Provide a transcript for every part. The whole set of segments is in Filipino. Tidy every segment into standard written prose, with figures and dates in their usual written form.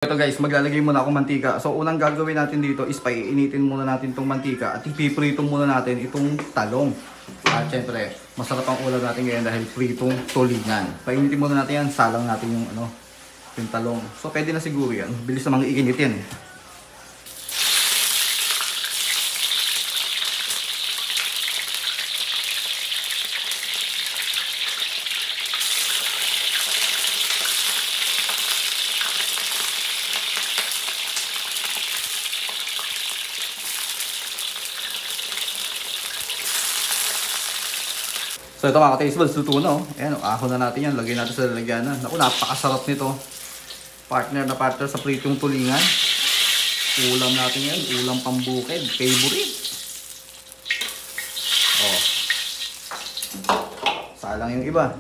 Ito guys, maglalagay muna ako mantika. So unang gagawin natin dito is paiinitin muna natin itong mantika at ipiprito muna natin itong talong. At syempre, masarap ang ulam natin ngayon dahil pritong tulingan. Painitin muna natin yan, salang natin yung talong. So pwede na siguro yan, bilis namang iinit yan eh. So ito mga ka-taste buds, luto na oh. Ayan, ahon na natin yan. Lagay natin sa lalagyanan. Naku, napakasarap nito. Partner na partner sa pritong tulingan. Ulam natin yan. Ulam pambukid. Favorite. Oh. Salang yung iba.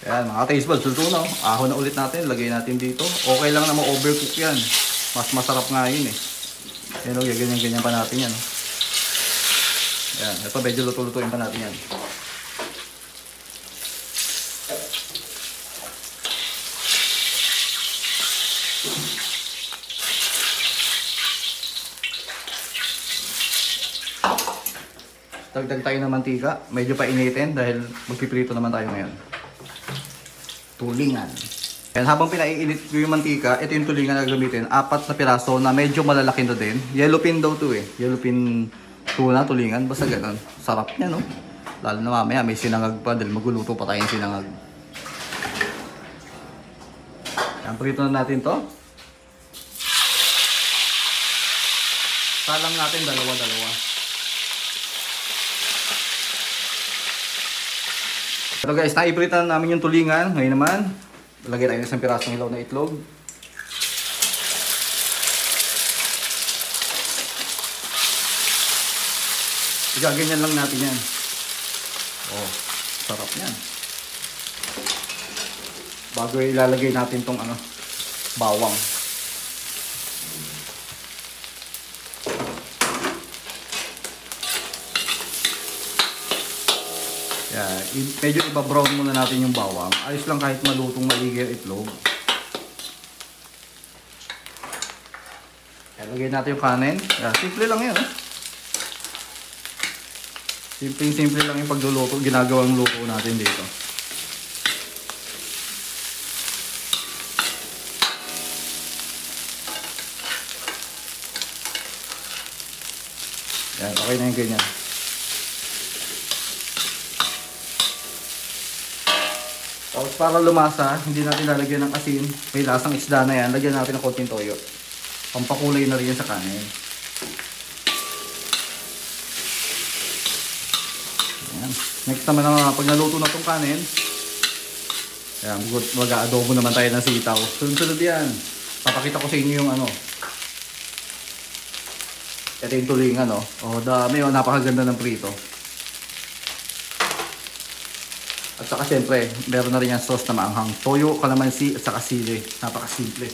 Yan mga taste buds, luto na. Ahon na ulit natin, lagay natin dito. Okay lang na ma-overcook yan. Mas masarap nga yun eh. Yan o, ganyan-ganyan pa natin yan. Yan, ito medyo luto-lutuin pa natin yan. Dagdag tayo ng mantika, medyo painitin dahil magpiprito naman tayo ngayon. Tulingan. Yan, habang pinaiinit ko yung mantika, ito yung tulingan na gagamitin. 4 na piraso na medyo malalaki na din. Yellowfin daw to eh. Yellowfin tuna, tulingan. Basta ganun. Sarap niya no. Lalo na mamaya may sinangag pa dahil magluluto pa tayong sinangag. Yan, prito na natin to. Salang natin dalawa-dalawa. Ito guys, naiprita na namin yung tulingan. Ngayon naman, lagay tayo ng isang pirasong hilaw na itlog. Igaganyan lang natin yan. Oh, sarap yan. Bago ilalagay natin tong bawang. Yeah, medyo iba-brown muna natin yung bawang. Ayos lang kahit malutong maigi ang itlog. Lagay natin yung kanin. Yeah, simple lang yan. Simple lang yung pagluluto, ginagawang luto natin dito. Yan, okay na yung ganyan. Tapos para lumasa, hindi natin lalagyan ng asin. May lasang isda na yan. Lagyan natin ng konting toyo. Pampakulay na rin yan sa kanin. Ayan. Next naman pag naluto na itong kanin, mag-a-adobo naman tayo ng sitaw. Sunod-sunod yan. Papakita ko sa inyo yung ito yung tulingan dami napakaganda ng prito. At saka siyempre, meron na rin yung sauce na maanghang. Toyo, kalamansi, at saka sili. Napakasimple.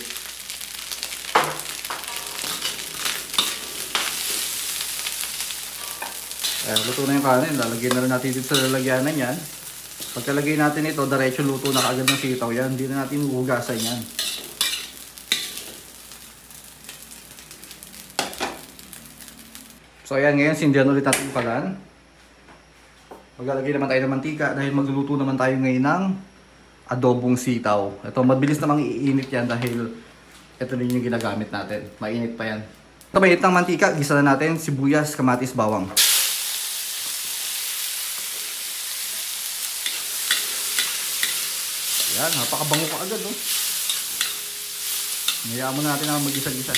Luto na yung kanin. Lalagyan na rin natin dito sa lalagyanan yan. Pagkalagay natin ito, diretso luto na kaagad ng sitaw yan. Hindi na natin hugasan yan. So ayan, ngayon sindihan ulit natin yung palan. Maglalagay naman tayo ng mantika dahil magluluto naman tayo ngayon ng adobong sitaw. Ito, mabilis namang iinit yan dahil ito rin yung ginagamit natin. Mainit pa yan. Ito, mainit ng mantika. Gisa na natin sibuyas, kamatis, bawang. Yan, napakabango ka agad. Hayaan mo natin na mag-gisa-gisa.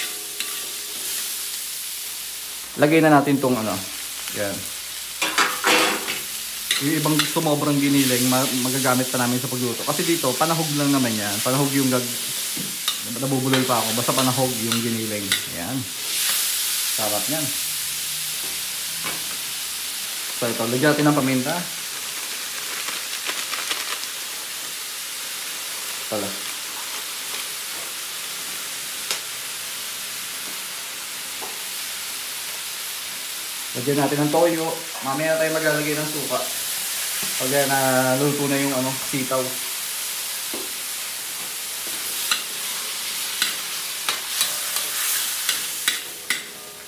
Lagay na natin itong yan. Yung ibang sumobrang giniling, magagamit pa namin sa pagluto. Kasi dito, panahog lang naman yan. Panahog yung nabubulol pa ako. Basta panahog yung giniling. Yan. Sarap yan. So ito, lagyan natin ng paminta. pala. Lagyan natin ng toyo. Mamaya tayo maglalagay ng suka. Pag naluto na yung sitaw.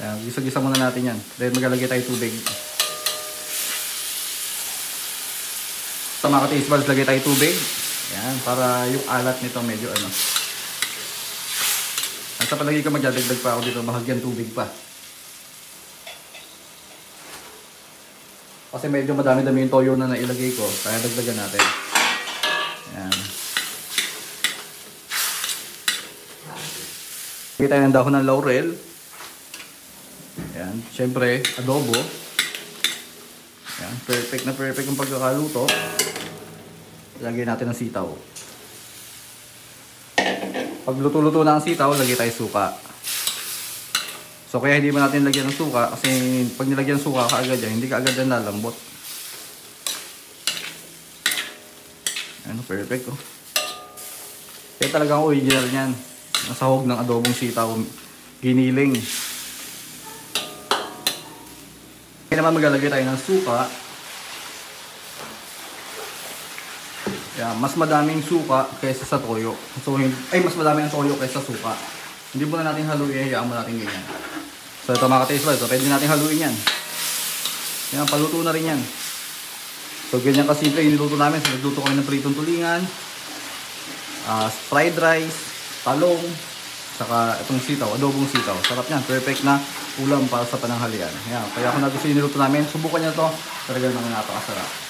Ayan, gisa-gisa muna natin yan. Then maglalagay tayo tubig. Sa mga ka-taste buds, lagay tayo tubig. Ayan, para yung alat nito medyo At sa palagi ka magdadagdag pa ako dito, bahagyan tubig pa. Kasi medyo madami-dami yung toyo na nailagay ko, kaya dagdagan natin. Ayan. Lagay tayo ng dahon ng laurel. Ayan, syempre, adobo. Ayan, perfect na perfect yung pagkakaluto. Lagay natin ng sitaw. Pag luto-luto na ang sitaw, lagay tayo suka. So kaya hindi mo natin lagyan ng suka kasi pag nilagyan ng suka kaagad yan, hindi kaagad yan lalambot. Ayan, perfect oh. Kaya talagang original yan. Nasahog ng adobong sitaw, giniling. Kaya naman maglalagay tayo ng suka. Yeah, mas madaming suka kaysa sa toyo. So, mas madaming ang toyo kaysa suka. Hindi muna natin haluin, hayaan mo natin ganyan. So, ito mga ka-taste buds, so, pwede natin haluin yan. Yan, paluto na rin yan. So, ganyan kasimple yung niluto namin. So, nagluto kami ng pritong tulingan, fried rice, talong, saka itong sitaw, adobong sitaw. Sarap yan, perfect na ulam para sa pananghalian. Yan, kaya kung nagustuhan yung niluto namin, subukan nyo to. Talagang napakasarap.